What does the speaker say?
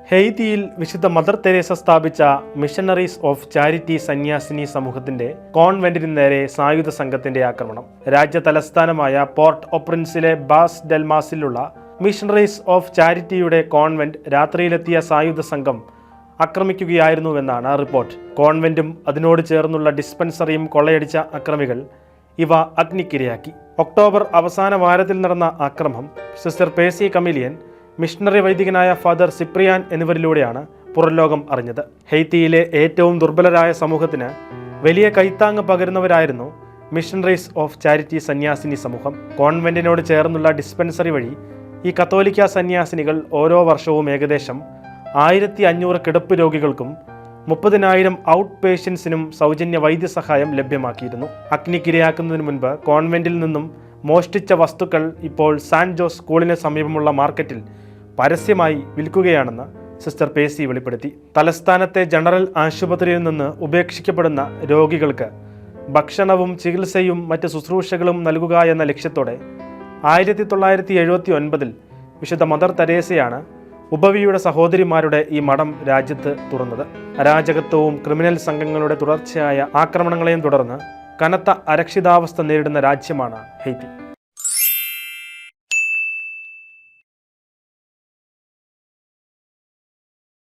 ഹെയ്തിയിൽ വിശുദ്ധ mother Teresa സ്ഥാപിച്ച Missionaries of Charity സന്യാസിനി സമൂഹത്തിന്റെ കോൺവെന്റിന് നേരെ സായുധ സംഘത്തിന്റെ ആക്രമണം. രാജ്യ തലസ്ഥാനമായ പോർട്ട് ഒ പ്രിൻസിലെ ബാസ് ഡെൽമാസിലുള്ള മിഷണറീസ് ഓഫ് ചാരിറ്റിയുടെ കോൺവെന്റ് രാത്രിയിലെത്തിയ സായുധ സംഘം ആക്രമിക്കുകയായിരുന്നുവെന്നാണ് റിപ്പോർട്ട്. കോൺവെന്റും അതിനോട് ചേർന്നുള്ള ഡിസ്പെൻസറിയും കൊള്ളയടിച്ച അക്രമികൾ ഇവ അഗ്നിക്കിരയാക്കി. ഒക്ടോബർ അവസാന വാരത്തിൽ നടന്ന ആക്രമണം സിസ്റ്റർ പേസി കമിലിയൻ, മിഷണറി വൈദികനായ ഫാദർ സിപ്രിയാൻ എന്നിവരിലൂടെയാണ് പുറംലോകം അറിഞ്ഞത്. ഹെയ്ത്തിയിലെ ഏറ്റവും ദുർബലരായ സമൂഹത്തിന് വലിയ കൈത്താങ്ങ് പകരുന്നവരായിരുന്നു മിഷണറീസ് ഓഫ് ചാരിറ്റി സന്യാസിനി സമൂഹം. കോൺവെന്റിനോട് ചേർന്നുള്ള ഡിസ്പെൻസറി വഴി ഈ കത്തോലിക്ക സന്യാസിനികൾ ഓരോ വർഷവും ഏകദേശം 1500 കിടപ്പ് രോഗികൾക്കും 30,000 ഔട്ട് പേഷ്യൻസിനും സൗജന്യ വൈദ്യസഹായം ലഭ്യമാക്കിയിരുന്നു. അഗ്നിക്കിരയാക്കുന്നതിന് മുൻപ് കോൺവെന്റിൽ നിന്നും മോഷ്ടിച്ച വസ്തുക്കൾ ഇപ്പോൾ സാൻ ജോസ് സ്കൂളിന് സമീപമുള്ള മാർക്കറ്റിൽ പരസ്യമായി വിൽക്കുകയാണെന്ന് സിസ്റ്റർ പേസി വെളിപ്പെടുത്തി. തലസ്ഥാനത്തെ ജനറൽ ആശുപത്രിയിൽ നിന്ന് ഉപേക്ഷിക്കപ്പെടുന്ന രോഗികൾക്ക് ഭക്ഷണവും ചികിത്സയും മറ്റ് ശുശ്രൂഷകളും നൽകുക എന്ന ലക്ഷ്യത്തോടെ 1979 വിശുദ്ധ മദർ തെരേസയാണ് ഉപവിയുടെ സഹോദരിമാരുടെ ഈ മഠം രാജ്യത്ത് തുറന്നത്. അരാജകത്വവും ക്രിമിനൽ സംഘങ്ങളുടെ തുടർച്ചയായ ആക്രമണങ്ങളെയും തുടർന്ന് കനത്ത അരക്ഷിതാവസ്ഥ നേരിടുന്ന രാജ്യമാണ് ഹെയ്ത്തി.